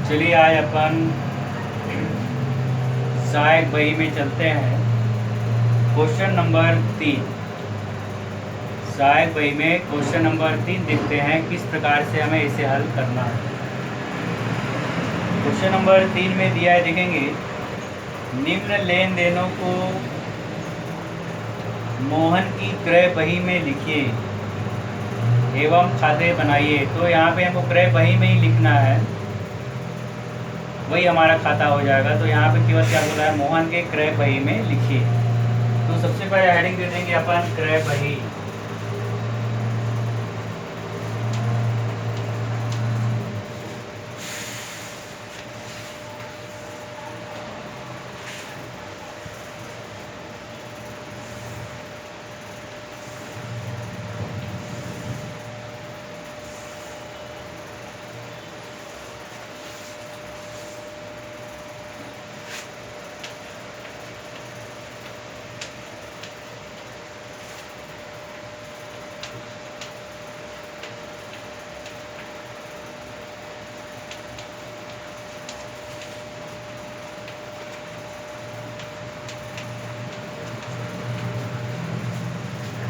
चलिए आज अपन सहायक बही में चलते हैं। Question number 3। सहायक बही में क्वेश्चन नंबर 3 देखते हैं किस प्रकार से हमें इसे हल करना है। क्वेश्चन नंबर 3 में दिया है, देखेंगे, निम्न लेन देनों को मोहन की क्रय बही में लिखिए एवं खाते बनाइए। तो यहाँ पे हमको क्रय बही में ही लिखना है, वही हमारा खाता हो जाएगा। तो यहाँ पे केवल क्या बोला है, मोहन के क्रय बही में लिखिए। तो सबसे पहले हेडिंग दे देंगे अपन क्रय बही।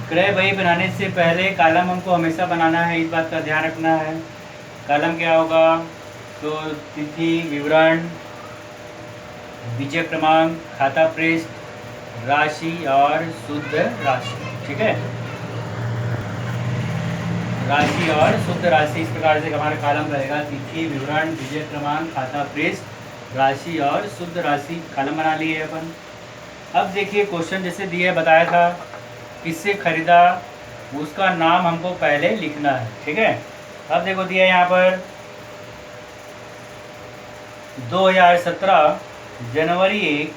क्रय बही बनाने से पहले कॉलम हमको हमेशा बनाना है, इस बात का ध्यान रखना है। कॉलम क्या होगा, तो तिथि, विवरण, विजय क्रमांक, खाता पृष्ठ, राशि और शुद्ध राशि। ठीक है, राशि और शुद्ध राशि, इस प्रकार से हमारा कॉलम रहेगा। तिथि, विवरण, विजय क्रमांक, खाता पृष्ठ, राशि और शुद्ध राशि, कॉलम बना लिए अपन। अब देखिए क्वेश्चन जैसे दिया बताया था किससे खरीदा, उसका नाम हमको पहले लिखना है। ठीक है, अब देखो दिया यहाँ पर 2017 जनवरी 1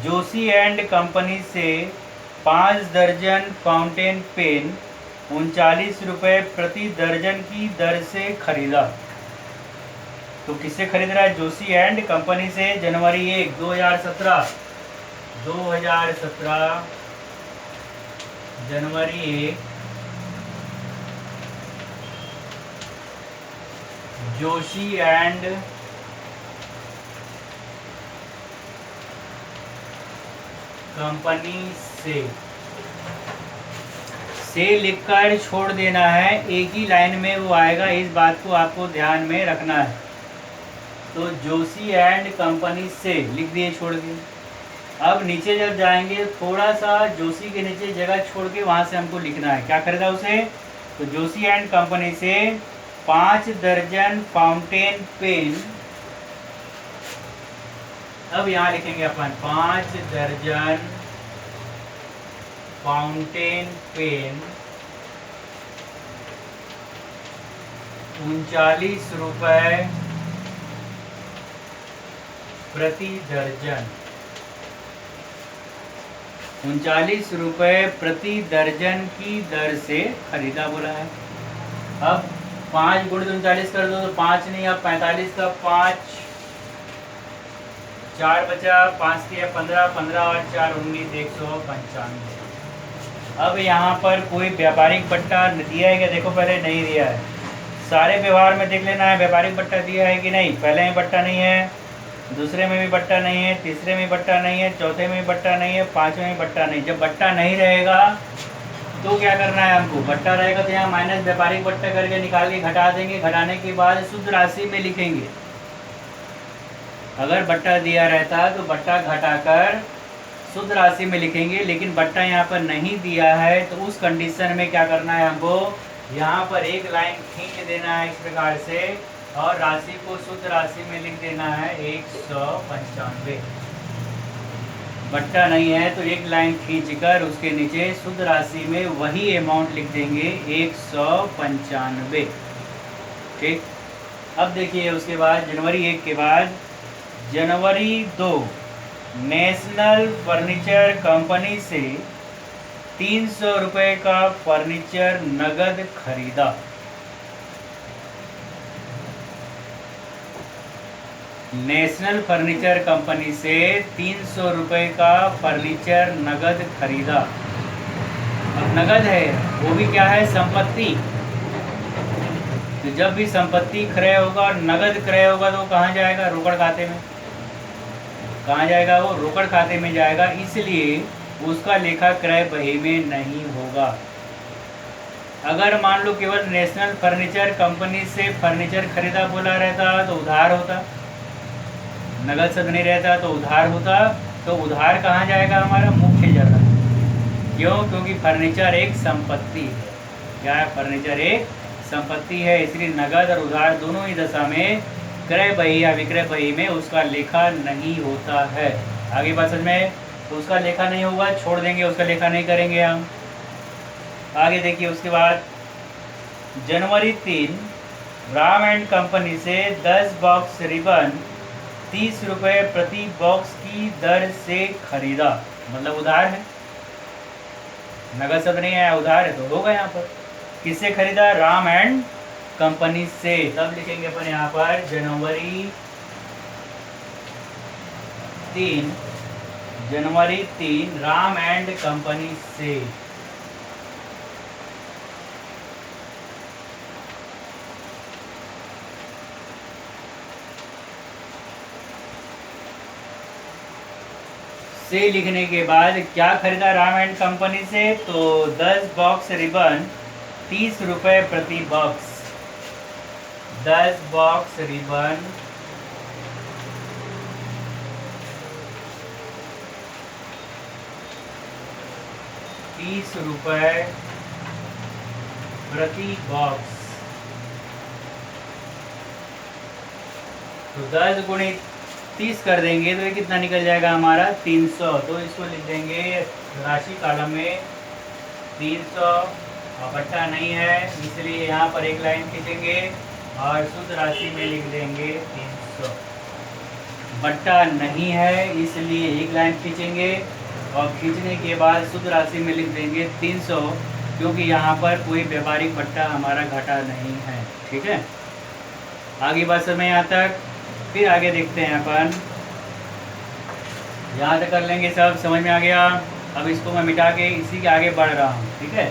जोशी एंड कंपनी से 5 दर्जन फाउंटेन पेन 39 रुपये प्रति दर्जन की दर से खरीदा। तो किससे खरीद रहा है, जोशी एंड कंपनी से। जनवरी 1 2017 जनवरी 1 जोशी एंड कंपनी से लिखकर छोड़ देना है, एक ही लाइन में वो आएगा, इस बात को आपको ध्यान में रखना है। तो जोशी एंड कंपनी से लिख दिए, छोड़ दिए। अब नीचे जब जाएंगे थोड़ा सा जोशी के नीचे जगह छोड़ के वहां से हमको लिखना है क्या खरीदा उसे, तो जोशी एंड कंपनी से 5 दर्जन फाउंटेन पेन। अब यहाँ लिखेंगे अपन 5 दर्जन फाउंटेन पेन 39 रुपये प्रति दर्जन। 39 रुपये प्रति दर्जन की दर से खरीदा बोला है। अब 5 गुणित 39 कर दो तो 5 नहीं, अब 45 का 5, 4 बचा, 5 के 15, 15 और 4 19, 195। अब यहाँ पर कोई व्यापारिक पट्टा दिया है क्या, देखो पहले नहीं दिया है। सारे व्यवहार में देख लेना है व्यापारिक पट्टा दिया है कि नहीं। पहले में पट्टा नहीं है, दूसरे में भी बट्टा नहीं है, तीसरे में बट्टा नहीं है, चौथे में भी बट्टा नहीं है, पांचवें में बट्टा नहीं। जब बट्टा नहीं रहेगा तो क्या करना है हमको, बट्टा रहेगा तो यहाँ माइनस व्यापारिक बट्टा करके निकाल के घटा देंगे। घटाने के बाद शुद्ध राशि में लिखेंगे। अगर बट्टा दिया रहता तो बट्टा घटाकर शुद्ध राशि में लिखेंगे, लेकिन बट्टा यहाँ पर नहीं दिया है तो उस कंडीशन में क्या करना है हमको, यहाँ पर एक लाइन खींच देना है इस प्रकार से और राशि को शुद्ध राशि में लिख देना है 195। बट्टा नहीं है तो एक लाइन खींचकर उसके नीचे शुद्ध राशि में वही अमाउंट लिख देंगे 195। ठीक, अब देखिए उसके बाद जनवरी 1 के बाद जनवरी 2 नेशनल फर्नीचर कंपनी से 300 रुपये का फर्नीचर नगद खरीदा। नेशनल फर्नीचर कंपनी से 300 रुपये का फर्नीचर नगद खरीदा। अब नगद है, वो भी क्या है, संपत्ति। तो जब भी संपत्ति क्रय होगा और नगद क्रय होगा तो कहाँ जाएगा? रोकड़ खाते में। कहाँ जाएगा? वो रोकड़ खाते में जाएगा, इसलिए उसका लेखा क्रय बही में नहीं होगा। अगर मान लो केवल नेशनल फर्नीचर कंपनी से फर्नीचर खरीदा बोला रहता तो उधार होता, नगद शब्द नहीं रहता तो उधार होता। तो उधार कहाँ जाएगा? हमारा मुख्य जगह। क्यों? क्योंकि फर्नीचर एक संपत्ति है। क्या है? फर्नीचर एक संपत्ति है, इसलिए नगद और उधार दोनों ही दशा में क्रय बही या विक्रय बही में उसका लेखा नहीं होता है। आगे बात समझ में? उसका लेखा नहीं होगा, छोड़ देंगे, उसका लेखा नहीं करेंगे हम। आगे देखिए, उसके बाद जनवरी 3 राम एंड कंपनी से 10 बॉक्स रिबन 30 रुपये प्रति बॉक्स की दर से खरीदा। मतलब उधार है, नगद शब्द नहीं आया, उधार है तो होगा यहाँ पर। किससे खरीदा? राम एंड कंपनी से। तब लिखेंगे अपन यहाँ पर जनवरी 3 राम एंड कंपनी से। से लिखने के बाद क्या खरीदा राम एंड कंपनी से? तो 10 बॉक्स रिबन 30 रुपये प्रति बॉक्स। 10 बॉक्स रिबन 30 रुपये प्रति बॉक्स। तो 10 गुणित 30 कर देंगे तो ये कितना निकल जाएगा हमारा? 300। तो इसको लिख देंगे राशि कॉलम में 300। और बट्टा नहीं है इसलिए यहाँ पर एक लाइन खींचेंगे और शुद्ध राशि में लिख देंगे 300। बट्टा नहीं है इसलिए एक लाइन खींचेंगे और खींचने के बाद शुद्ध राशि में लिख देंगे 300, क्योंकि यहाँ पर कोई व्यापारिक बट्टा हमारा घटा नहीं है। ठीक है, आगे बात समय यहाँ तक। फिर आगे देखते हैं अपन, यहाँ तक कर लेंगे, सब समझ में आ गया। अब इसको मैं मिटा के इसी के आगे बढ़ रहा हूँ। ठीक है,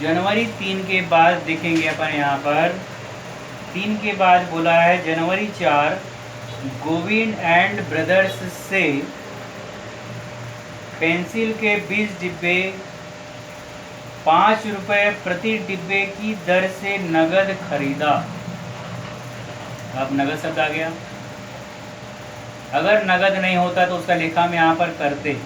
जनवरी 3 के बाद देखेंगे अपन यहाँ पर 3 के बाद बोला है जनवरी 4 गोविंद एंड ब्रदर्स से पेंसिल के 20 डिब्बे 5 रुपये प्रति डिब्बे की दर से नगद खरीदा। अब नगद शब्द आ गया। अगर नगद नहीं होता तो उसका लेखा में यहाँ पर करते,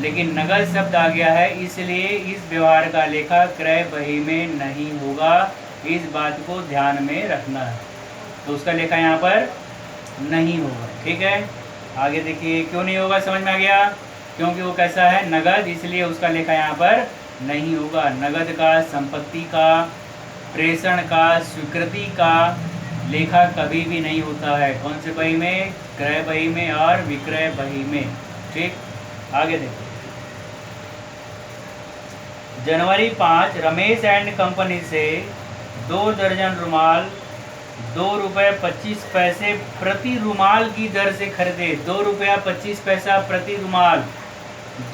लेकिन नगद शब्द आ गया है इसलिए इस व्यवहार का लेखा क्रय बही में नहीं होगा। इस बात को ध्यान में रखना है। तो उसका लेखा यहाँ पर नहीं होगा। ठीक है, आगे देखिए क्यों नहीं होगा, समझ में आ गया? क्योंकि वो कैसा है? नगद, इसलिए उसका लेखा यहाँ पर नहीं होगा। नगद का, संपत्ति का, प्रेषण का, स्वीकृति का लेखा कभी भी नहीं होता है। कौन से बही में? क्रय बही में और विक्रय बही में। ठीक, आगे देखो, जनवरी 5 रमेश एंड कंपनी से 2 दर्जन रुमाल 2 रुपये 25 पैसे प्रति रुमाल की दर से खरीदे। 2 रुपया 25 पैसा प्रति रुमाल।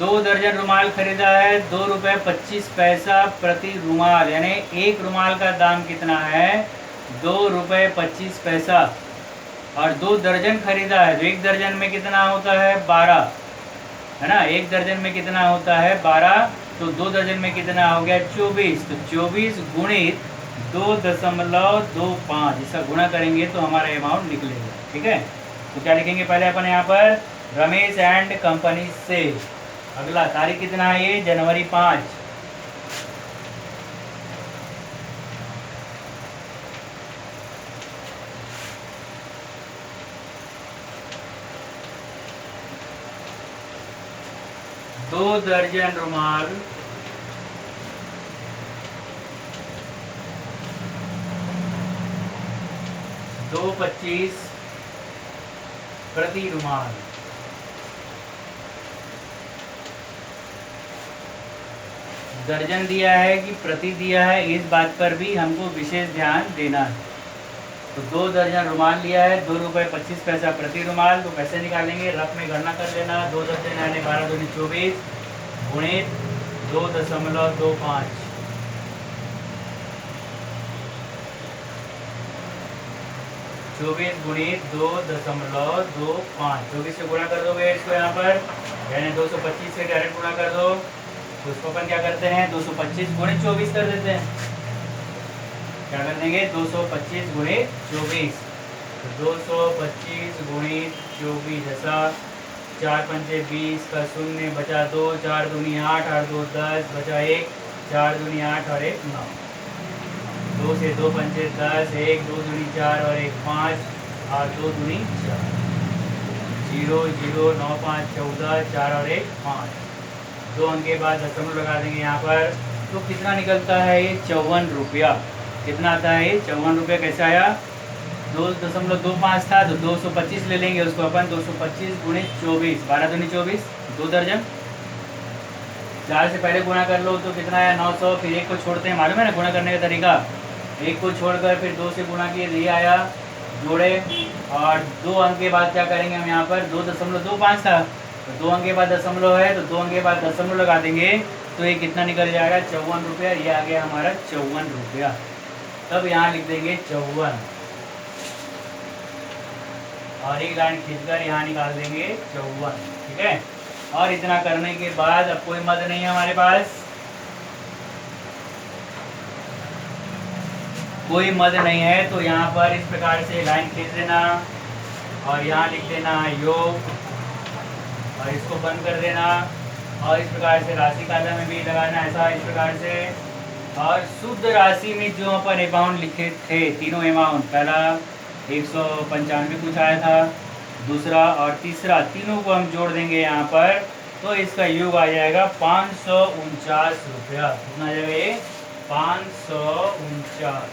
2 दर्जन रुमाल खरीदा है, 2 रुपये 25 पैसा प्रति रुमाल, यानी एक रुमाल का दाम कितना है? 2 रुपये 25 पैसा। और 2 दर्जन खरीदा है, तो एक दर्जन में कितना होता है? 12, है ना। एक दर्जन में कितना होता है? 12। तो 2 दर्जन में कितना हो गया? 24। तो 24 गुणित 2.25, इसका गुणा करेंगे तो हमारा अमाउंट निकलेगा। ठीक है, तो क्या लिखेंगे पहले अपन यहाँ पर? रमेश एंड कंपनी से। अगला तारीख कितना है? ये जनवरी 5। दो दर्जन रुमाल 2.25 प्रति रुमाल। दर्जन दिया है कि प्रति दिया है, इस बात पर भी हमको विशेष ध्यान देना है। तो 2 दर्जन रुमाल लिया है, 2 रुपये 25 पैसा प्रति रुमाल। तो पैसे निकालेंगे, रफ में गणना कर लेना। 2 दर्जन यानी 12 दूनी 24 गुणित 2.25, 24 गुणित 2.25, 24 से गुणा कर दोगे इसको यहाँ पर, यानी 225 से डायरेक्ट गुणा कर दो। तो उसको अपन क्या करते हैं, 225 गुणित 24 कर देते हैं। क्या कर देंगे, 225 गुणित 24। तो 225 गुणित 24 ऐसा, 4 पंचे 20 का 0 बचा 2, 4 दूनी 8, 8 2 10 बचा 1, 4 दूनी 8 और 1 9, 2 से 2 पंचे 10, 1 2 दूनी 4 और 1 5, 8 2 दूनी 4, 0 0 9 5 14, 4 और 1 5। 2 अंक के बाद दशमलव लगा देंगे यहाँ पर। तो कितना निकलता है ये, 54 रुपया। कितना आता है ये, 54 रुपया। कैसे आया, 2.25 था तो 225 ले लेंगे उसको अपन, 225 गुणित 24, 12 दूनी 24, 2 दर्जन। 4 से पहले गुणा कर लो तो कितना आया, 900। फिर 1 को छोड़ते हैं, मालूम है ना गुणा करने का तरीका। 1 को छोड़कर फिर 2 से गुणा किए, ये आया, जोड़े। और 2 अंक के बाद क्या करेंगे हम यहाँ पर, 2.25 था तो 2 अंक के बाद दशमलव है, तो 2 अंक के बाद दशमलव लगा देंगे तो ये कितना निकल जाएगा, 54 रुपया। ये आ गया हमारा 54 रुपया। तब यहाँ लिख देंगे 54 और एक लाइन खींचकर यहाँ निकाल देंगे 54। ठीक है। और इतना करने के बाद अब कोई मद नहीं है हमारे पास, कोई मद नहीं है, तो यहाँ पर इस प्रकार से लाइन खींच देना और यहाँ लिख देना योग और इसको बंद कर देना। और इस प्रकार से राशि काला में भी लगाना ऐसा, इस प्रकार से। और शुद्ध राशि में जो अपन अमाउंट लिखे थे, तीनों अमाउंट, पहला 195 कुछ आया था, दूसरा और तीसरा, तीनों को हम जोड़ देंगे यहाँ पर। तो इसका योग आ जाएगा 549 रुपया। कितना आ जाएगा ये, 549।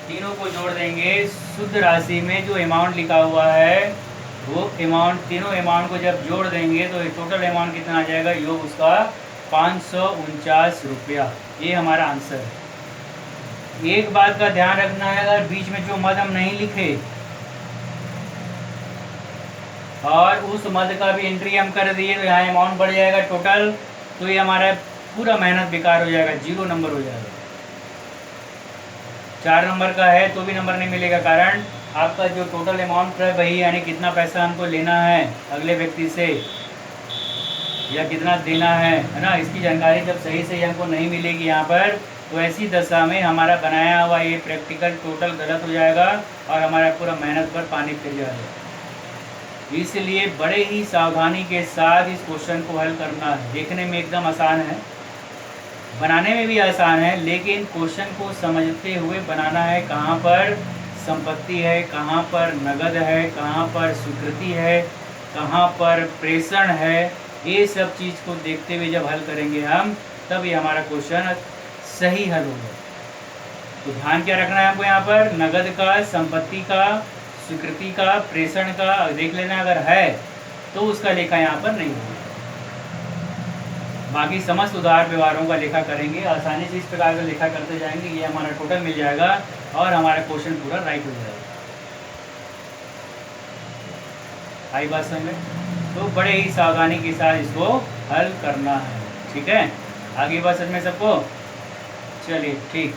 तीनों को जोड़ देंगे, शुद्ध राशि में जो अमाउंट लिखा हुआ है वो अमाउंट, तीनों अमाउंट को जब जोड़ देंगे तो टोटल अमाउंट कितना आ जाएगा, योग उसका 549 रुपया। ये हमारा आंसर है। एक बात का ध्यान रखना है, अगर बीच में जो मद हम नहीं लिखे और उस मद का भी एंट्री हम कर दिए तो यहाँ अमाउंट बढ़ जाएगा टोटल, तो ये हमारा पूरा मेहनत बेकार हो जाएगा, 0 नंबर हो जाएगा। 4 नंबर का है तो भी नंबर नहीं मिलेगा, कारण आपका जो टोटल अमाउंट है वही, यानी कितना पैसा हमको लेना है अगले व्यक्ति से या कितना देना है ना, इसकी जानकारी जब सही से हमको नहीं मिलेगी यहाँ पर, तो ऐसी दशा में हमारा बनाया हुआ ये प्रैक्टिकल टोटल गलत हो जाएगा और हमारा पूरा मेहनत पर पानी फिर जाएगा। इसलिए बड़े ही सावधानी के साथ इस क्वेश्चन को हल करना है। देखने में एकदम आसान है, बनाने में भी आसान है, लेकिन क्वेश्चन को समझते हुए बनाना है। कहाँ पर संपत्ति है, कहाँ पर नगद है, कहाँ पर स्वीकृति है, कहाँ पर प्रेषण है, ये सब चीज़ को देखते हुए जब हल करेंगे हम, तब ये हमारा क्वेश्चन सही हल होगा। तो ध्यान क्या रखना है हमको यहाँ पर, नगद का, संपत्ति का, स्वीकृति का, प्रेषण का देख लेना, अगर है तो उसका लेखा यहाँ पर नहीं होगा। बाकी समस्त उधार व्यवहारों का लेखा करेंगे, आसानी से इस प्रकार का लेखा करते जाएंगे, ये हमारा टोटल मिल जाएगा और हमारा क्वेश्चन पूरा राइट हो जाएगा। आई बात समझ में? तो बड़े ही सावधानी के साथ इसको हल करना है। ठीक है, आगे बात समझ में सबको? चलिए ठीक।